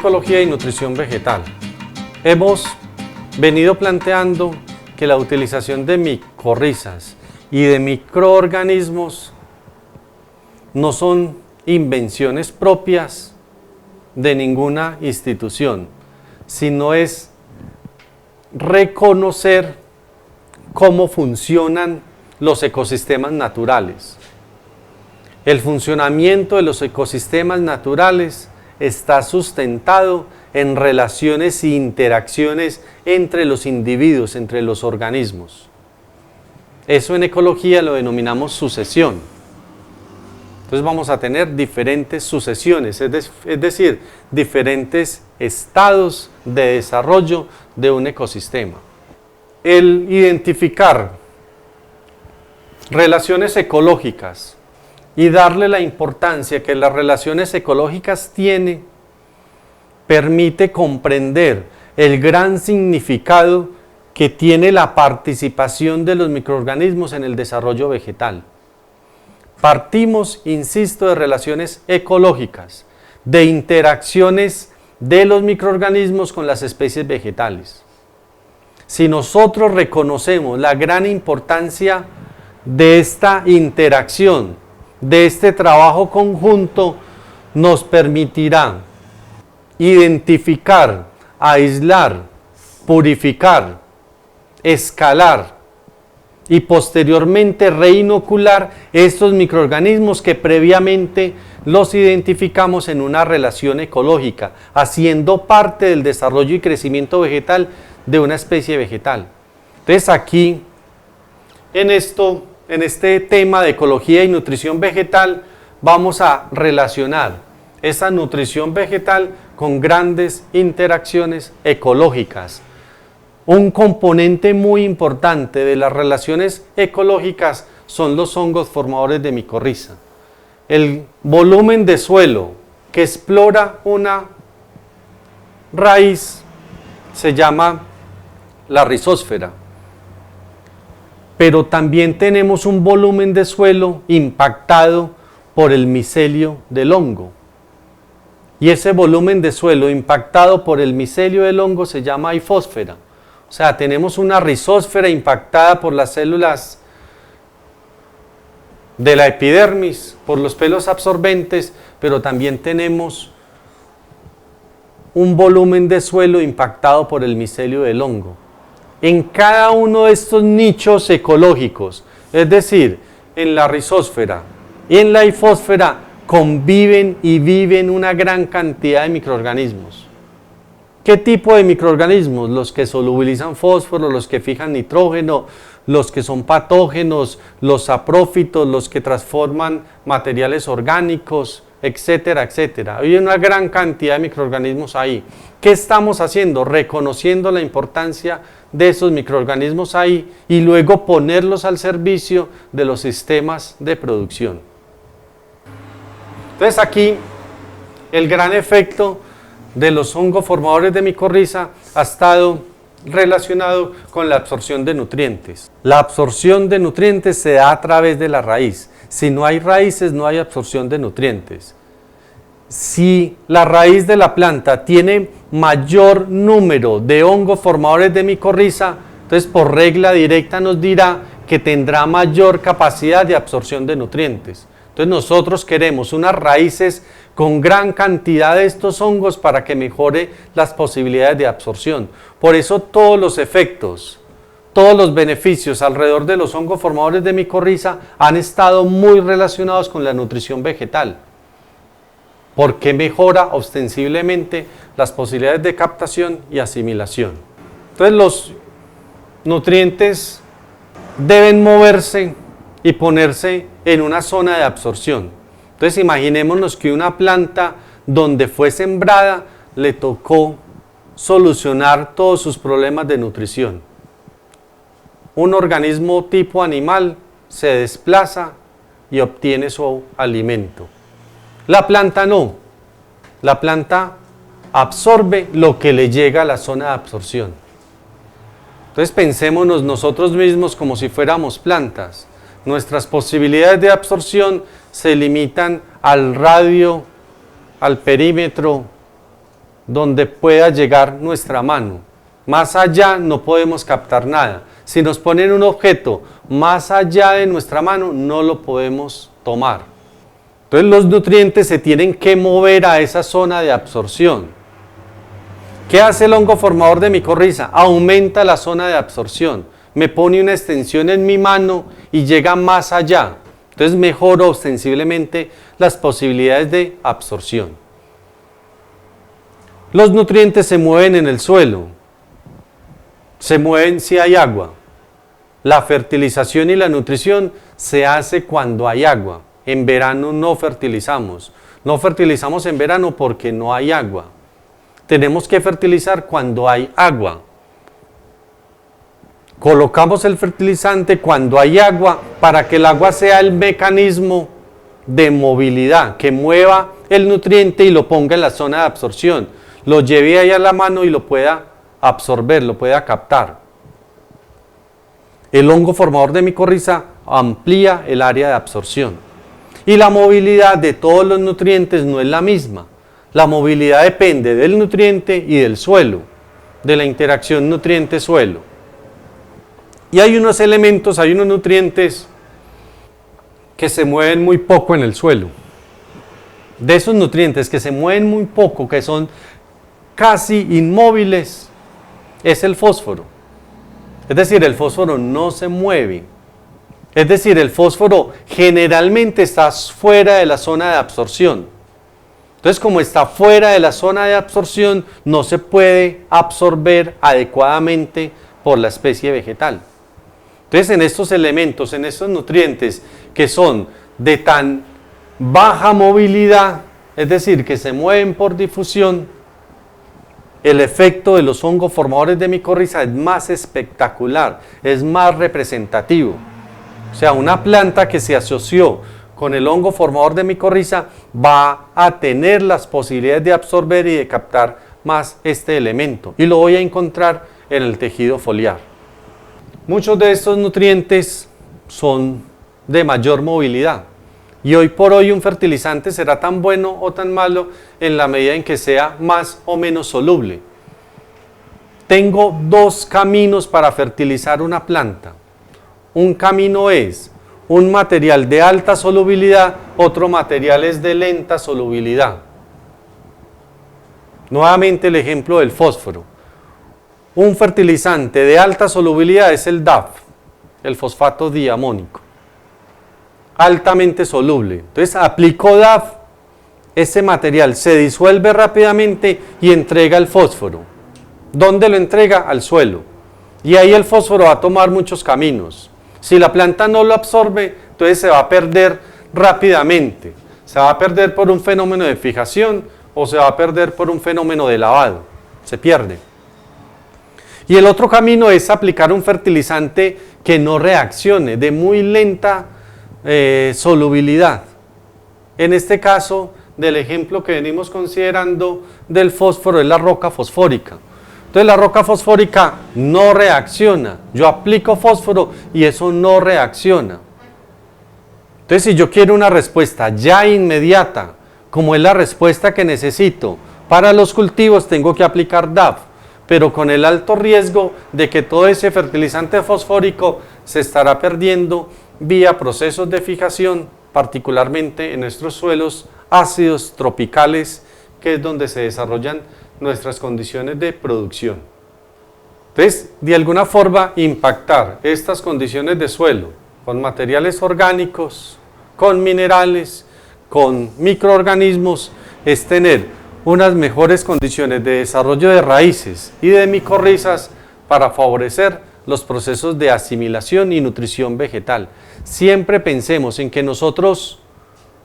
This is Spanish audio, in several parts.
ecología y nutrición vegetal. Hemos venido planteando que la utilización de micorrizas y de microorganismos no son invenciones propias de ninguna institución, sino es reconocer cómo funcionan los ecosistemas naturales. El funcionamiento de los ecosistemas naturales está sustentado en relaciones e interacciones entre los individuos, entre los organismos. Eso en ecología lo denominamos sucesión. Entonces vamos a tener diferentes sucesiones, es decir, diferentes estados de desarrollo de un ecosistema. El identificar relaciones ecológicas y darle la importancia que las relaciones ecológicas tienen, permite comprender el gran significado que tiene la participación de los microorganismos en el desarrollo vegetal. Partimos, insisto, de relaciones ecológicas, de interacciones de los microorganismos con las especies vegetales. Si nosotros reconocemos la gran importancia de esta interacción, de este trabajo conjunto, nos permitirá identificar, aislar, purificar, escalar y posteriormente reinocular estos microorganismos que previamente los identificamos en una relación ecológica, haciendo parte del desarrollo y crecimiento vegetal de una especie vegetal. Entonces aquí, en este tema de ecología y nutrición vegetal, vamos a relacionar esa nutrición vegetal con grandes interacciones ecológicas. Un componente muy importante de las relaciones ecológicas son los hongos formadores de micorriza. El volumen de suelo que explora una raíz se llama la rizósfera, pero también tenemos un volumen de suelo impactado por el micelio del hongo. Y ese volumen de suelo impactado por el micelio del hongo se llama hifósfera. O sea, tenemos una rizósfera impactada por las células de la epidermis, por los pelos absorbentes, pero también tenemos un volumen de suelo impactado por el micelio del hongo. En cada uno de estos nichos ecológicos, es decir, en la rizósfera y en la hifósfera, conviven y viven una gran cantidad de microorganismos. ¿Qué tipo de microorganismos? Los que solubilizan fósforo, los que fijan nitrógeno, los que son patógenos, los saprófitos, los que transforman materiales orgánicos, etcétera, etcétera. Hay una gran cantidad de microorganismos ahí. ¿Qué estamos haciendo? Reconociendo la importancia de esos microorganismos ahí y luego ponerlos al servicio de los sistemas de producción. Entonces aquí el gran efecto de los hongos formadores de micorriza ha estado relacionado con la absorción de nutrientes. La absorción de nutrientes se da a través de la raíz. Si no hay raíces, no hay absorción de nutrientes. Si la raíz de la planta tiene mayor número de hongos formadores de micorriza, entonces por regla directa nos dirá que tendrá mayor capacidad de absorción de nutrientes. Entonces nosotros queremos unas raíces con gran cantidad de estos hongos para que mejore las posibilidades de absorción. Por eso todos los efectos, todos los beneficios alrededor de los hongos formadores de micorriza han estado muy relacionados con la nutrición vegetal, porque mejora ostensiblemente las posibilidades de captación y asimilación. Entonces los nutrientes deben moverse y ponerse en una zona de absorción. Entonces imaginémonos que una planta donde fue sembrada le tocó solucionar todos sus problemas de nutrición. Un organismo tipo animal se desplaza y obtiene su alimento. La planta no. La planta absorbe lo que le llega a la zona de absorción. Entonces pensémonos nosotros mismos como si fuéramos plantas. Nuestras posibilidades de absorción se limitan al radio, al perímetro donde pueda llegar nuestra mano. Más allá no podemos captar nada. Si nos ponen un objeto más allá de nuestra mano, no lo podemos tomar. Entonces los nutrientes se tienen que mover a esa zona de absorción. ¿Qué hace el hongo formador de micorriza? Aumenta la zona de absorción. Me pone una extensión en mi mano y llega más allá. Entonces mejoro ostensiblemente las posibilidades de absorción. Los nutrientes se mueven en el suelo. Se mueven si hay agua. La fertilización y la nutrición se hace cuando hay agua. En verano no fertilizamos. No fertilizamos en verano porque no hay agua. Tenemos que fertilizar cuando hay agua. Colocamos el fertilizante cuando hay agua para que el agua sea el mecanismo de movilidad, que mueva el nutriente y lo ponga en la zona de absorción. Lo lleve ahí a la mano y lo pueda absorber, lo pueda captar. El hongo formador de micorriza amplía el área de absorción. Y la movilidad de todos los nutrientes no es la misma. La movilidad depende del nutriente y del suelo, de la interacción nutriente-suelo. Y hay unos elementos, hay unos nutrientes que se mueven muy poco en el suelo. De esos nutrientes que se mueven muy poco, que son casi inmóviles, es el fósforo. Es decir, el fósforo no se mueve. Es decir, el fósforo generalmente está fuera de la zona de absorción. Entonces, como está fuera de la zona de absorción, no se puede absorber adecuadamente por la especie vegetal. Entonces, en estos elementos, en estos nutrientes que son de tan baja movilidad, es decir, que se mueven por difusión, el efecto de los hongos formadores de micorriza es más espectacular, es más representativo. O sea, una planta que se asoció con el hongo formador de micorriza va a tener las posibilidades de absorber y de captar más este elemento. Y lo voy a encontrar en el tejido foliar. Muchos de estos nutrientes son de mayor movilidad. Y hoy por hoy un fertilizante será tan bueno o tan malo en la medida en que sea más o menos soluble. Tengo dos caminos para fertilizar una planta. Un camino es un material de alta solubilidad, otro material es de lenta solubilidad. Nuevamente el ejemplo del fósforo. Un fertilizante de alta solubilidad es el DAF, el fosfato diamónico. Altamente soluble. Entonces aplico DAF, ese material se disuelve rápidamente y entrega el fósforo. ¿Dónde lo entrega? Al suelo. Y ahí el fósforo va a tomar muchos caminos. Si la planta no lo absorbe, entonces se va a perder rápidamente. Se va a perder por un fenómeno de fijación o se va a perder por un fenómeno de lavado. Se pierde. Y el otro camino es aplicar un fertilizante que no reaccione, de muy lenta solubilidad. En este caso, del ejemplo que venimos considerando del fósforo, es la roca fosfórica. Entonces la roca fosfórica no reacciona. Yo aplico fósforo y eso no reacciona. Entonces si yo quiero una respuesta ya inmediata, como es la respuesta que necesito para los cultivos, tengo que aplicar DAF, pero con el alto riesgo de que todo ese fertilizante fosfórico se estará perdiendo vía procesos de fijación, particularmente en nuestros suelos ácidos tropicales, que es donde se desarrollan nuestras condiciones de producción. Entonces, de alguna forma, impactar estas condiciones de suelo con materiales orgánicos, con minerales, con microorganismos, es tener unas mejores condiciones de desarrollo de raíces y de micorrizas para favorecer los procesos de asimilación y nutrición vegetal. Siempre pensemos en que nosotros,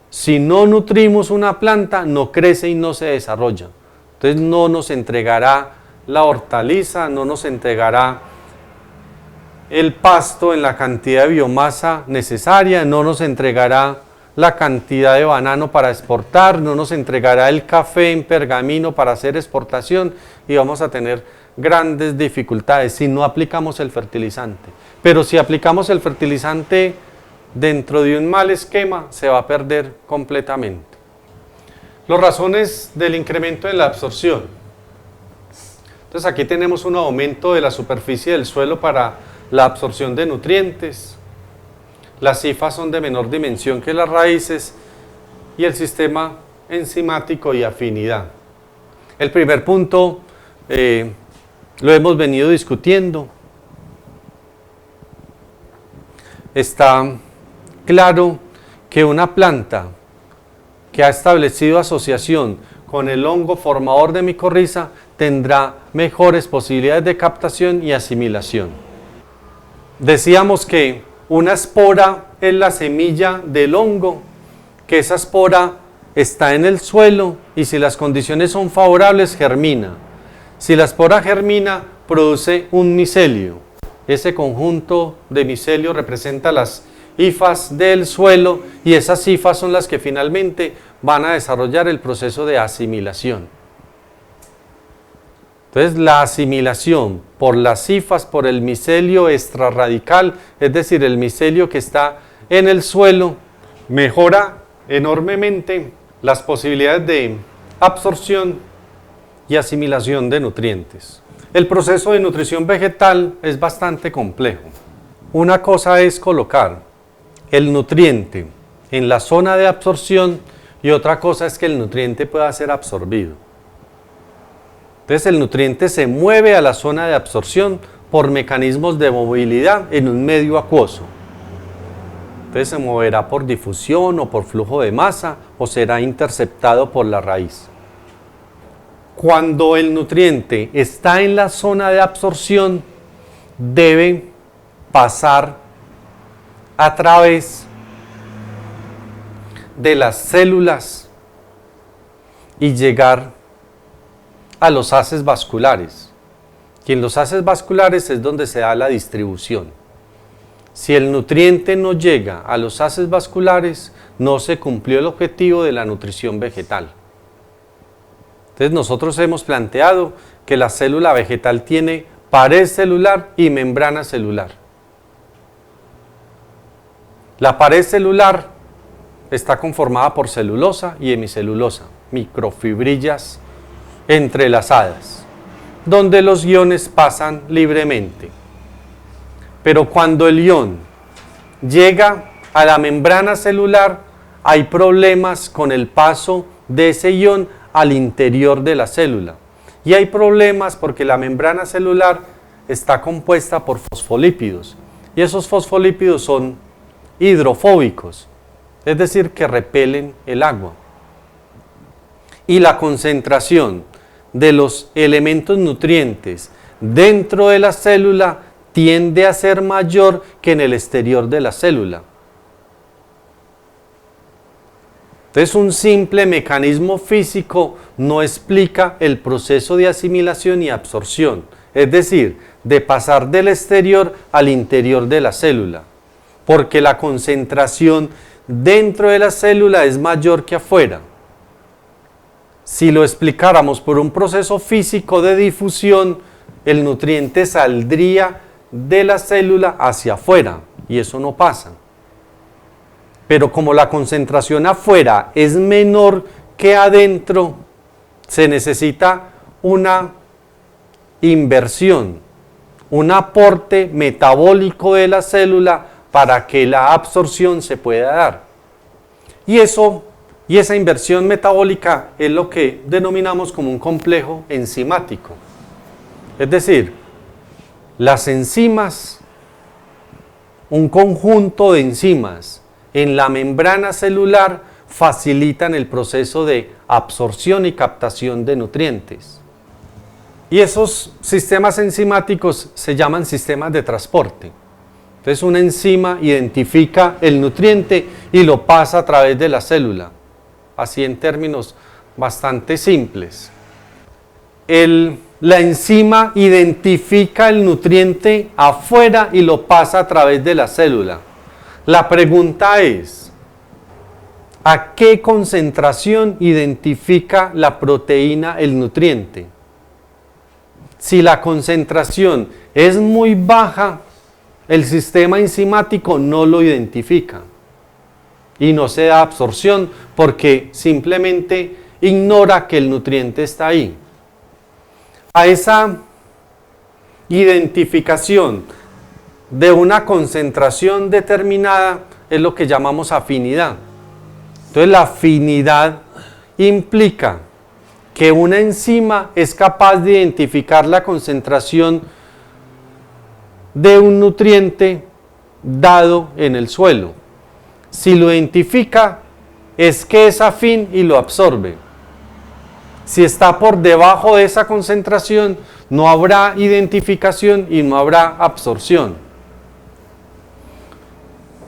si no nutrimos una planta, no crece y no se desarrolla. Entonces no nos entregará la hortaliza, no nos entregará el pasto en la cantidad de biomasa necesaria, no nos entregará la cantidad de banano para exportar, no nos entregará el café en pergamino para hacer exportación y vamos a tener grandes dificultades si no aplicamos el fertilizante. Pero si aplicamos el fertilizante dentro de un mal esquema, se va a perder completamente. Las razones del incremento en la absorción. Entonces aquí tenemos un aumento de la superficie del suelo para la absorción de nutrientes. Las hifas son de menor dimensión que las raíces y el sistema enzimático y afinidad. El primer punto lo hemos venido discutiendo. Está claro que una planta que ha establecido asociación con el hongo formador de micorriza tendrá mejores posibilidades de captación y asimilación. Decíamos que una espora es la semilla del hongo, que esa espora está en el suelo y si las condiciones son favorables germina. Si la espora germina, produce un micelio. Ese conjunto de micelio representa las hifas del suelo y esas hifas son las que finalmente van a desarrollar el proceso de asimilación. Entonces la asimilación por las hifas, por el micelio extrarradical, es decir, el micelio que está en el suelo, mejora enormemente las posibilidades de absorción y asimilación de nutrientes. El proceso de nutrición vegetal es bastante complejo. Una cosa es colocar el nutriente en la zona de absorción y otra cosa es que el nutriente pueda ser absorbido. Entonces el nutriente se mueve a la zona de absorción por mecanismos de movilidad en un medio acuoso. Entonces se moverá por difusión o por flujo de masa o será interceptado por la raíz. Cuando el nutriente está en la zona de absorción, debe pasar a través de las células y llegar a los haces vasculares. Y en los haces vasculares es donde se da la distribución. Si el nutriente no llega a los haces vasculares, no se cumplió el objetivo de la nutrición vegetal. Entonces nosotros hemos planteado que la célula vegetal tiene pared celular y membrana celular. La pared celular está conformada por celulosa y hemicelulosa, microfibrillas entrelazadas, donde los iones pasan libremente. Pero cuando el ion llega a la membrana celular, hay problemas con el paso de ese ion al interior de la célula. Y hay problemas porque la membrana celular está compuesta por fosfolípidos. Y esos fosfolípidos son hidrofóbicos, es decir, que repelen el agua. Y la concentración de los elementos nutrientes dentro de la célula tiende a ser mayor que en el exterior de la célula. Entonces, un simple mecanismo físico no explica el proceso de asimilación y absorción, es decir, de pasar del exterior al interior de la célula, porque la concentración dentro de la célula es mayor que afuera. Si lo explicáramos por un proceso físico de difusión, el nutriente saldría de la célula hacia afuera, y eso no pasa. Pero como la concentración afuera es menor que adentro, se necesita una inversión, un aporte metabólico de la célula para que la absorción se pueda dar. Y esa inversión metabólica es lo que denominamos como un complejo enzimático. Es decir, las enzimas, un conjunto de enzimas en la membrana celular facilitan el proceso de absorción y captación de nutrientes. Y esos sistemas enzimáticos se llaman sistemas de transporte. Entonces una enzima identifica el nutriente y lo pasa a través de la célula, así en términos bastante simples. La enzima identifica el nutriente afuera y lo pasa a través de la célula. La pregunta es, ¿a qué concentración identifica la proteína el nutriente? Si la concentración es muy baja, el sistema enzimático no lo identifica y no se da absorción porque simplemente ignora que el nutriente está ahí. A esa identificación de una concentración determinada es lo que llamamos afinidad. Entonces la afinidad implica que una enzima es capaz de identificar la concentración de un nutriente dado en el suelo. Si lo identifica, es que es afín y lo absorbe. Si está por debajo de esa concentración, no habrá identificación y no habrá absorción.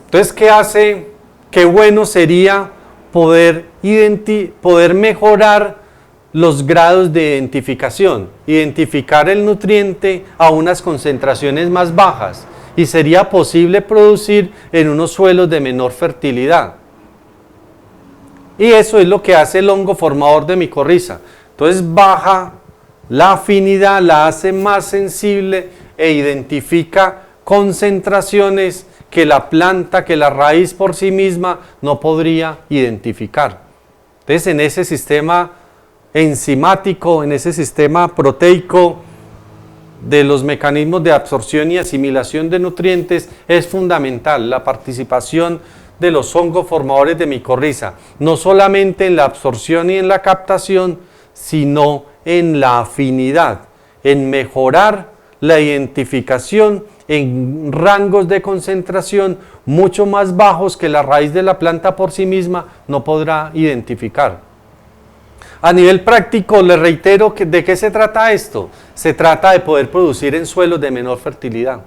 Entonces, ¿qué hace? Qué bueno sería poder mejorar los grados de identificación, identificar el nutriente a unas concentraciones más bajas, y sería posible producir en unos suelos de menor fertilidad. Y eso es lo que hace el hongo formador de micorriza. Entonces baja la afinidad, la hace más sensible e identifica concentraciones que la planta, que la raíz por sí misma no podría identificar. Entonces en ese sistema enzimático, en ese sistema proteico de los mecanismos de absorción y asimilación de nutrientes, es fundamental la participación de los hongos formadores de micorriza, no solamente en la absorción y en la captación, sino en la afinidad, en mejorar la identificación en rangos de concentración mucho más bajos que la raíz de la planta por sí misma no podrá identificar. A nivel práctico, le reitero que ¿de qué se trata esto? Se trata de poder producir en suelos de menor fertilidad,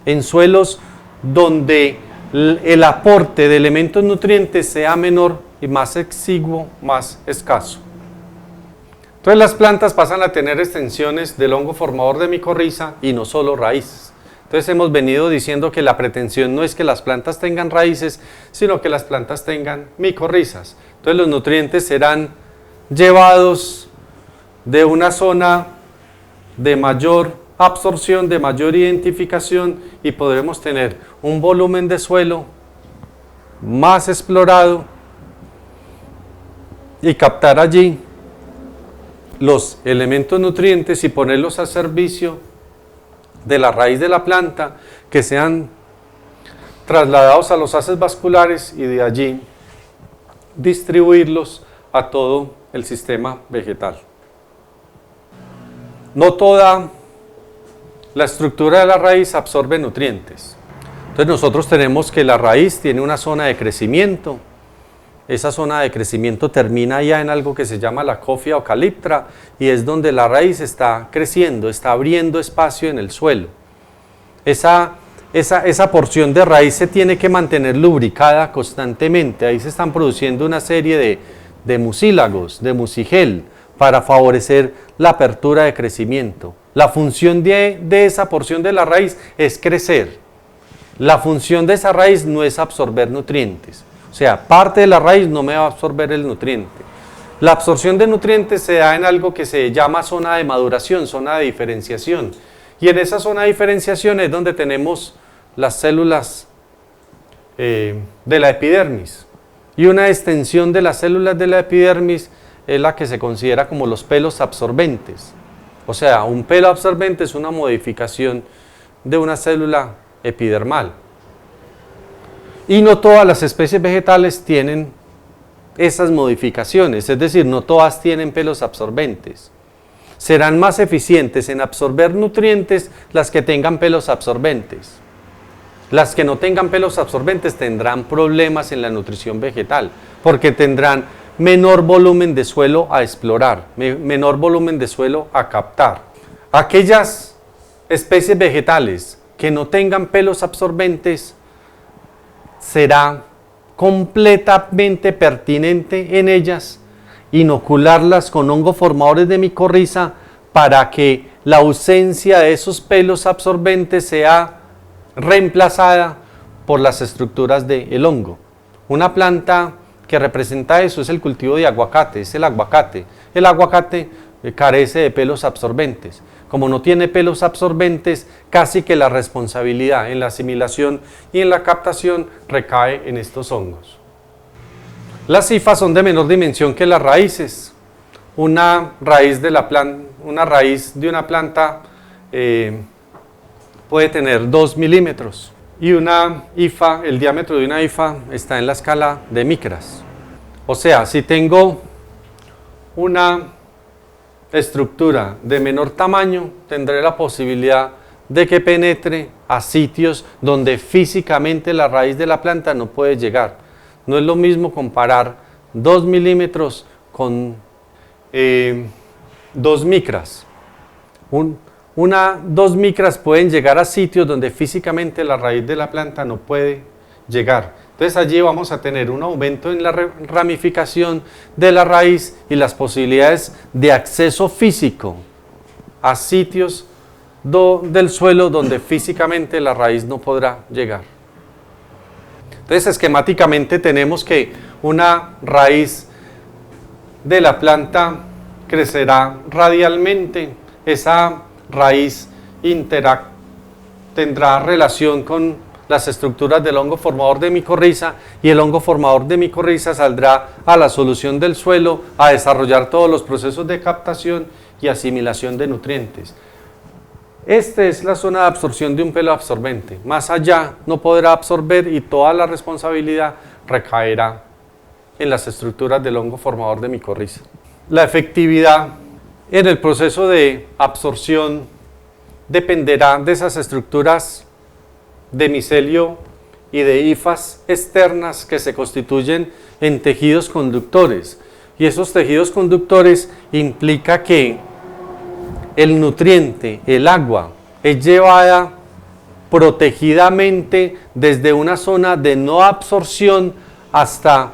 en suelos donde el aporte de elementos nutrientes sea menor y más exiguo, más escaso. Entonces las plantas pasan a tener extensiones del hongo formador de micorriza y no solo raíces. Entonces hemos venido diciendo que la pretensión no es que las plantas tengan raíces, sino que las plantas tengan micorrizas. Entonces los nutrientes serán llevados de una zona de mayor absorción, de mayor identificación, y podremos tener un volumen de suelo más explorado y captar allí los elementos nutrientes y ponerlos a servicio de la raíz de la planta, que sean trasladados a los haces vasculares y de allí distribuirlos a todo el sistema vegetal. No toda la estructura de la raíz absorbe nutrientes. Entonces nosotros tenemos que la raíz tiene una zona de crecimiento. Esa zona de crecimiento termina ya en algo que se llama la cofia o caliptra, y es donde la raíz está creciendo, está abriendo espacio en el suelo. Esa porción de raíz se tiene que mantener lubricada constantemente. Ahí se están produciendo una serie de mucílagos, de mucigel, para favorecer la apertura de crecimiento. La función de esa porción de la raíz es crecer. La función de esa raíz no es absorber nutrientes. O sea, parte de la raíz no me va a absorber el nutriente. La absorción de nutrientes se da en algo que se llama zona de maduración, zona de diferenciación. Y en esa zona de diferenciación es donde tenemos las células de la epidermis. Y una extensión de las células de la epidermis es la que se considera como los pelos absorbentes. O sea, un pelo absorbente es una modificación de una célula epidermal. Y no todas las especies vegetales tienen esas modificaciones, es decir, no todas tienen pelos absorbentes. Serán más eficientes en absorber nutrientes las que tengan pelos absorbentes. Las que no tengan pelos absorbentes tendrán problemas en la nutrición vegetal, porque tendrán menor volumen de suelo a explorar, menor volumen de suelo a captar. Aquellas especies vegetales que no tengan pelos absorbentes, será completamente pertinente en ellas inocularlas con hongos formadores de micorriza para que la ausencia de esos pelos absorbentes sea reemplazada por las estructuras del hongo. Una planta que representa eso es el cultivo de aguacate, es el aguacate. El aguacate carece de pelos absorbentes. Como no tiene pelos absorbentes, casi que la responsabilidad en la asimilación y en la captación recae en estos hongos. Las hifas son de menor dimensión que las raíces. una raíz de una planta puede tener 2 milímetros y una hifa, el diámetro de una hifa está en la escala de micras. O sea, si tengo una estructura de menor tamaño, tendré la posibilidad de que penetre a sitios donde físicamente la raíz de la planta no puede llegar. No es lo mismo comparar 2 milímetros con 2 micras. 2 micras pueden llegar a sitios donde físicamente la raíz de la planta no puede llegar. Entonces allí vamos a tener un aumento en la ramificación de la raíz y las posibilidades de acceso físico a sitios del suelo donde físicamente la raíz no podrá llegar. Entonces esquemáticamente tenemos que una raíz de la planta crecerá radialmente. Esa raíz tendrá relación con las estructuras del hongo formador de micorriza y el hongo formador de micorriza saldrá a la solución del suelo a desarrollar todos los procesos de captación y asimilación de nutrientes. Esta es la zona de absorción de un pelo absorbente. Más allá no podrá absorber y toda la responsabilidad recaerá en las estructuras del hongo formador de micorriza. La efectividad en el proceso de absorción dependerá de esas estructuras de micelio y de hifas externas que se constituyen en tejidos conductores. Y esos tejidos conductores implica que el nutriente, el agua, es llevada protegidamente desde una zona de no absorción hasta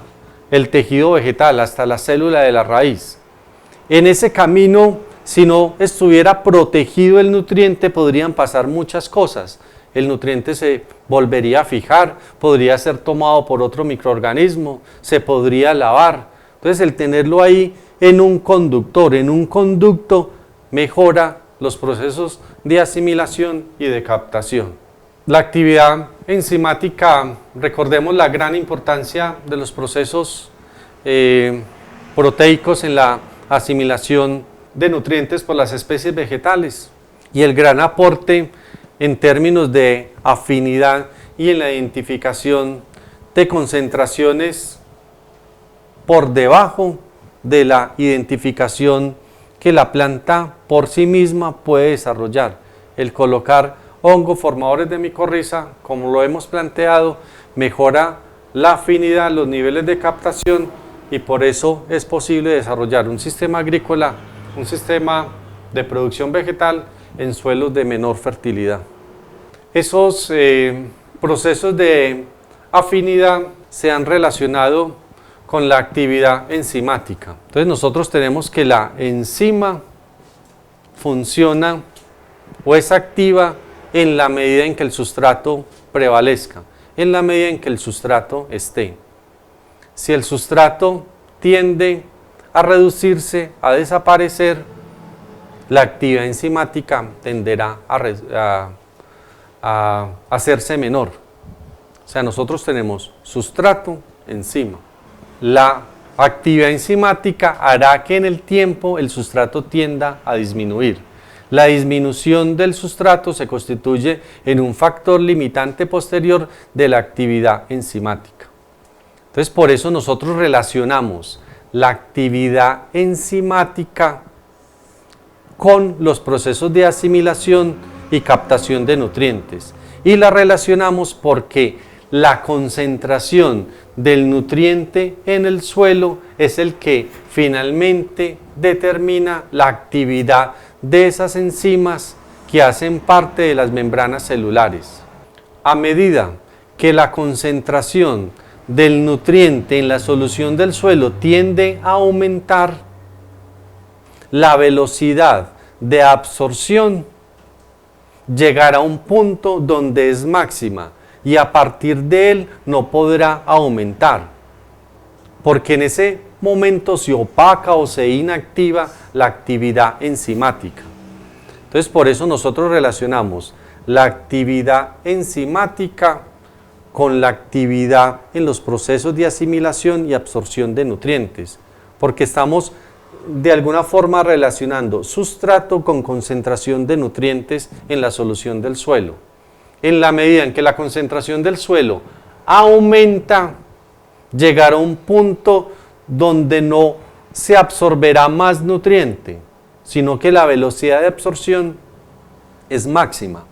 el tejido vegetal, hasta la célula de la raíz. En ese camino, si no estuviera protegido el nutriente, podrían pasar muchas cosas. El nutriente se volvería a fijar, podría ser tomado por otro microorganismo, se podría lavar. Entonces, el tenerlo ahí en un conductor, en un conducto, mejora los procesos de asimilación y de captación. La actividad enzimática, recordemos la gran importancia de los procesos proteicos en la asimilación de nutrientes por las especies vegetales y el gran aporte en términos de afinidad y en la identificación de concentraciones por debajo de la identificación que la planta por sí misma puede desarrollar. El colocar hongos formadores de micorriza, como lo hemos planteado, mejora la afinidad, los niveles de captación y por eso es posible desarrollar un sistema agrícola, un sistema de producción vegetal en suelos de menor fertilidad. Esos procesos de afinidad se han relacionado con la actividad enzimática. Entonces nosotros tenemos que la enzima funciona o es activa en la medida en que el sustrato prevalezca, en la medida en que el sustrato esté. Si el sustrato tiende a reducirse, a desaparecer, la actividad enzimática tenderá a hacerse menor. O sea, nosotros tenemos sustrato, enzima. La actividad enzimática hará que en el tiempo el sustrato tienda a disminuir. La disminución del sustrato se constituye en un factor limitante posterior de la actividad enzimática. Entonces, por eso nosotros relacionamos la actividad enzimática con los procesos de asimilación y captación de nutrientes. Y la relacionamos porque la concentración del nutriente en el suelo es el que finalmente determina la actividad de esas enzimas que hacen parte de las membranas celulares. A medida que la concentración del nutriente en la solución del suelo tiende a aumentar, la velocidad de absorción llegará a un punto donde es máxima y a partir de él no podrá aumentar, porque en ese momento se opaca o se inactiva la actividad enzimática. Entonces, por eso nosotros relacionamos la actividad enzimática con la actividad en los procesos de asimilación y absorción de nutrientes, porque estamos de alguna forma relacionando sustrato con concentración de nutrientes en la solución del suelo. En la medida en que la concentración del suelo aumenta, llegará a un punto donde no se absorberá más nutriente, sino que la velocidad de absorción es máxima.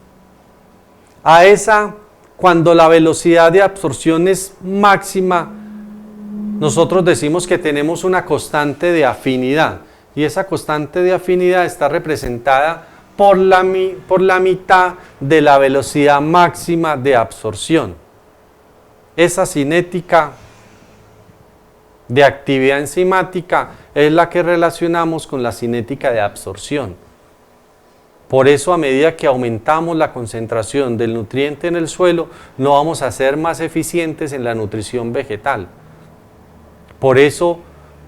Cuando la velocidad de absorción es máxima, nosotros decimos que tenemos una constante de afinidad, y esa constante de afinidad está representada por la mitad de la velocidad máxima de absorción. Esa cinética de actividad enzimática es la que relacionamos con la cinética de absorción. Por eso, a medida que aumentamos la concentración del nutriente en el suelo, no vamos a ser más eficientes en la nutrición vegetal. Por eso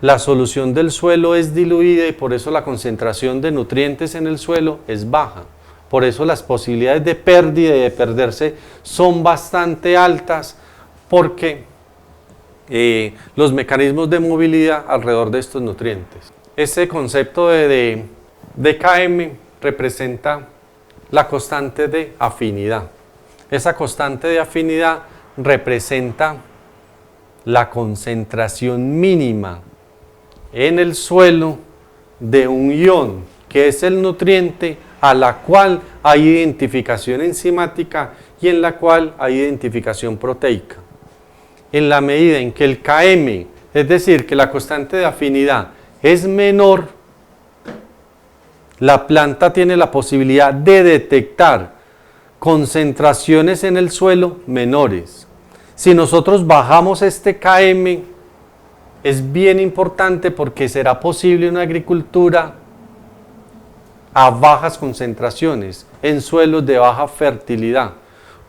la solución del suelo es diluida y por eso la concentración de nutrientes en el suelo es baja. Por eso las posibilidades de pérdida y de perderse son bastante altas, porque los mecanismos de movilidad alrededor de estos nutrientes. Ese concepto de Km representa la constante de afinidad. Esa constante de afinidad representa la concentración mínima en el suelo de un ion, que es el nutriente a la cual hay identificación enzimática y en la cual hay identificación proteica. En la medida en que el Km, es decir, que la constante de afinidad es menor, la planta tiene la posibilidad de detectar concentraciones en el suelo menores. Si nosotros bajamos este Km, es bien importante porque será posible una agricultura a bajas concentraciones, en suelos de baja fertilidad.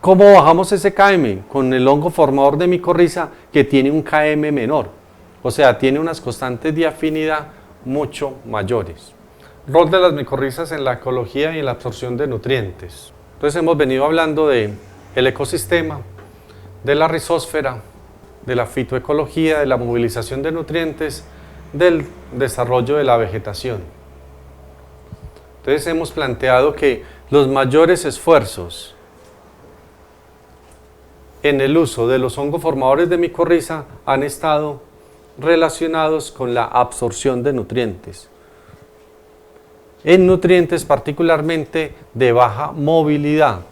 ¿Cómo bajamos ese Km? Con el hongo formador de micorriza, que tiene un Km menor, o sea, tiene unas constantes de afinidad mucho mayores. Rol de las micorrizas en la ecología y en la absorción de nutrientes. Entonces hemos venido hablando del ecosistema, de la rizósfera, de la fitoecología, de la movilización de nutrientes, del desarrollo de la vegetación. Entonces hemos planteado que los mayores esfuerzos en el uso de los hongoformadores de micorriza han estado relacionados con la absorción de nutrientes. En nutrientes particularmente de baja movilidad.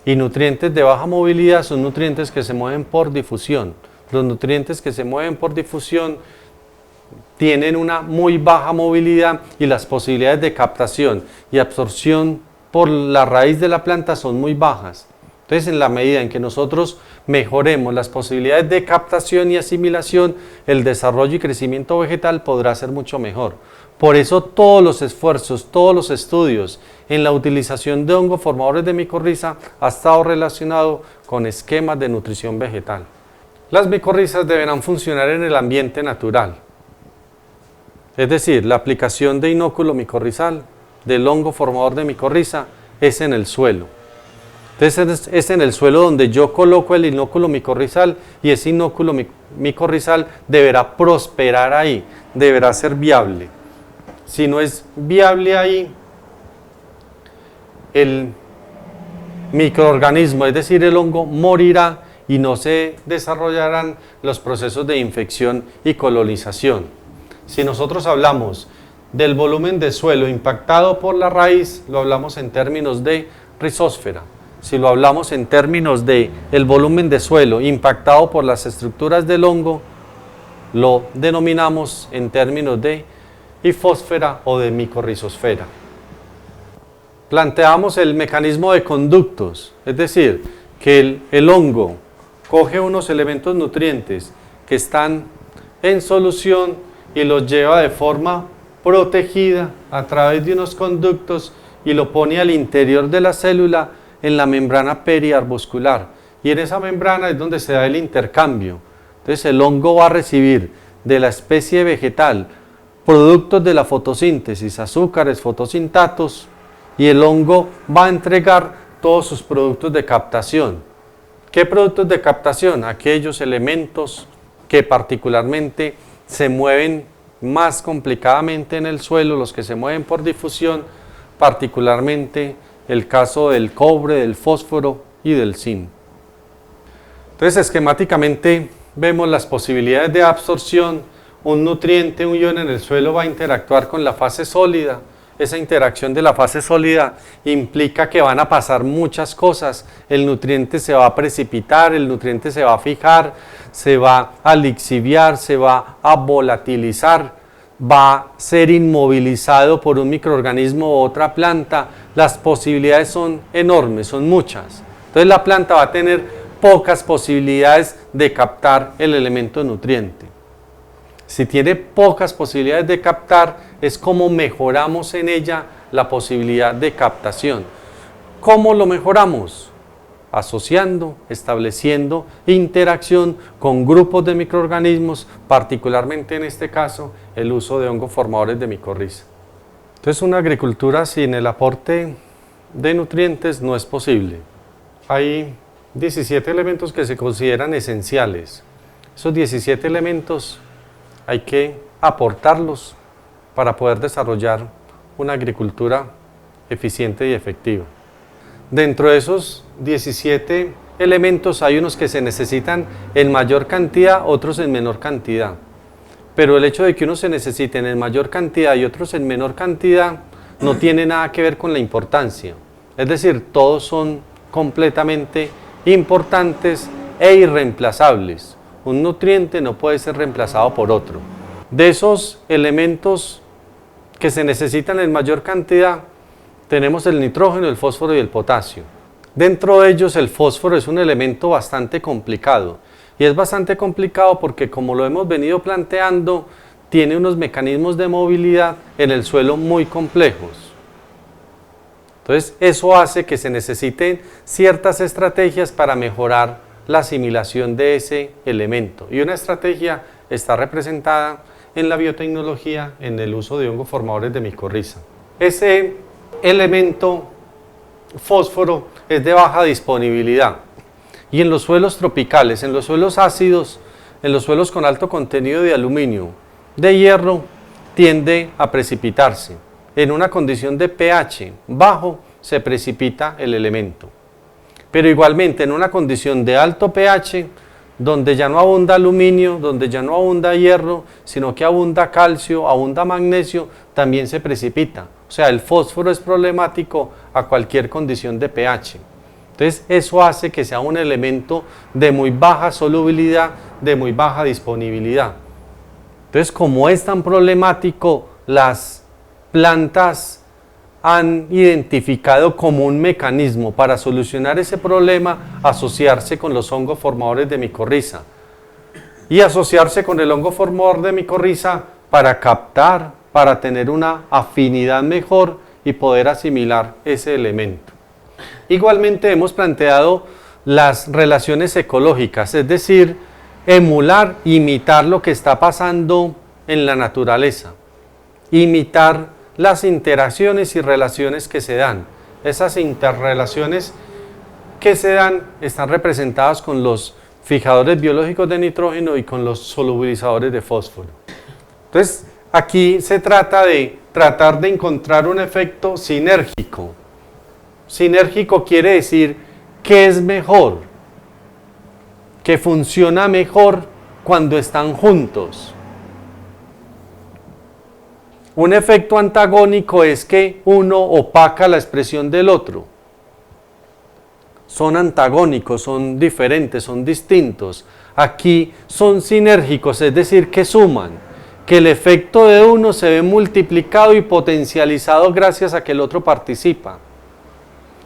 Y nutrientes de baja movilidad son nutrientes que se mueven por difusión. Los nutrientes que se mueven por difusión tienen una muy baja movilidad y las posibilidades de captación y absorción por la raíz de la planta son muy bajas. Entonces, en la medida en que nosotros mejoremos las posibilidades de captación y asimilación, el desarrollo y crecimiento vegetal podrá ser mucho mejor. Por eso todos los esfuerzos, todos los estudios en la utilización de hongoformadores de micorriza ha estado relacionado con esquemas de nutrición vegetal. Las micorrizas deberán funcionar en el ambiente natural. Es decir, la aplicación de inóculo micorrizal, del hongo formador de micorriza, es en el suelo. Entonces es en el suelo donde yo coloco el inóculo micorrizal y ese inóculo micorrizal deberá prosperar ahí, deberá ser viable. Si no es viable ahí, el microorganismo, es decir, el hongo, morirá y no se desarrollarán los procesos de infección y colonización. Si nosotros hablamos del volumen de suelo impactado por la raíz, lo hablamos en términos de rizósfera. Si lo hablamos en términos de el volumen de suelo impactado por las estructuras del hongo, lo denominamos en términos de hifósfera o de micorrizosfera. Planteamos el mecanismo de conductos, es decir, que el hongo coge unos elementos nutrientes que están en solución y los lleva de forma protegida a través de unos conductos y lo pone al interior de la célula en la membrana periarbuscular. Y en esa membrana es donde se da el intercambio. Entonces el hongo va a recibir de la especie vegetal productos de la fotosíntesis, azúcares, fotosintatos, y el hongo va a entregar todos sus productos de captación. ¿Qué productos de captación? Aquellos elementos que particularmente se mueven más complicadamente en el suelo, los que se mueven por difusión, particularmente el caso del cobre, del fósforo y del zinc. Entonces, esquemáticamente vemos las posibilidades de absorción. Un nutriente, un ion en el suelo va a interactuar con la fase sólida. Esa interacción de la fase sólida implica que van a pasar muchas cosas. El nutriente se va a precipitar, el nutriente se va a fijar, se va a lixiviar, se va a volatilizar, va a ser inmovilizado por un microorganismo u otra planta. Las posibilidades son enormes, son muchas. Entonces la planta va a tener pocas posibilidades de captar el elemento nutriente. Si tiene pocas posibilidades de captar, es como mejoramos en ella la posibilidad de captación. ¿Cómo lo mejoramos? Asociando, estableciendo interacción con grupos de microorganismos, particularmente en este caso el uso de hongos formadores de micorriza. Entonces, una agricultura sin el aporte de nutrientes no es posible. Hay 17 elementos que se consideran esenciales. Esos 17 elementos hay que aportarlos para poder desarrollar una agricultura eficiente y efectiva. Dentro de esos 17 elementos hay unos que se necesitan en mayor cantidad, otros en menor cantidad. Pero el hecho de que unos se necesiten en mayor cantidad y otros en menor cantidad no tiene nada que ver con la importancia. Es decir, todos son completamente importantes e irreemplazables. Un nutriente no puede ser reemplazado por otro. De esos elementos que se necesitan en mayor cantidad, tenemos el nitrógeno, el fósforo y el potasio. Dentro de ellos el fósforo es un elemento bastante complicado. Y es bastante complicado porque, como lo hemos venido planteando, tiene unos mecanismos de movilidad en el suelo muy complejos. Entonces, eso hace que se necesiten ciertas estrategias para mejorar la asimilación de ese elemento. Y una estrategia está representada en la biotecnología, en el uso de hongos formadores de micorriza. Ese elemento fósforo es de baja disponibilidad. Y en los suelos tropicales, en los suelos ácidos, en los suelos con alto contenido de aluminio, de hierro, tiende a precipitarse. En una condición de pH bajo se precipita el elemento. Pero igualmente en una condición de alto pH, donde ya no abunda aluminio, donde ya no abunda hierro, sino que abunda calcio, abunda magnesio, también se precipita. O sea, el fósforo es problemático a cualquier condición de pH. Entonces, eso hace que sea un elemento de muy baja solubilidad, de muy baja disponibilidad. Entonces, como es tan problemático, las plantas han identificado como un mecanismo para solucionar ese problema asociarse con los hongos formadores de micorriza. Y asociarse con el hongo formador de micorriza para captar, para tener una afinidad mejor y poder asimilar ese elemento. Igualmente hemos planteado las relaciones ecológicas, es decir, emular, imitar lo que está pasando en la naturaleza, imitar las interacciones y relaciones que se dan. Esas interrelaciones que se dan están representadas con los fijadores biológicos de nitrógeno y con los solubilizadores de fósforo. Entonces, aquí se trata de tratar de encontrar un efecto sinérgico. Sinérgico quiere decir que es mejor, que funciona mejor cuando están juntos. Un efecto antagónico es que uno opaca la expresión del otro. Son antagónicos, son diferentes, son distintos. Aquí son sinérgicos, es decir, que suman, que el efecto de uno se ve multiplicado y potencializado gracias a que el otro participa.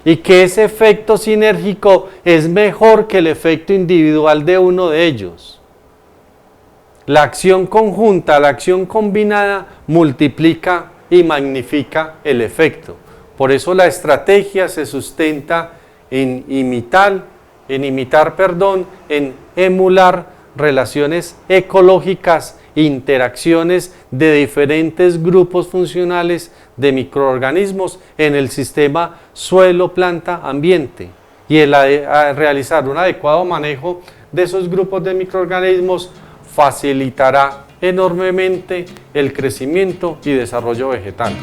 Y que ese efecto sinérgico es mejor que el efecto individual de uno de ellos. La acción conjunta, la acción combinada multiplica y magnifica el efecto. Por eso la estrategia se sustenta en en emular relaciones ecológicas, interacciones de diferentes grupos funcionales de microorganismos en el sistema suelo, planta, ambiente. Y realizar un adecuado manejo de esos grupos de microorganismos facilitará enormemente el crecimiento y desarrollo vegetal.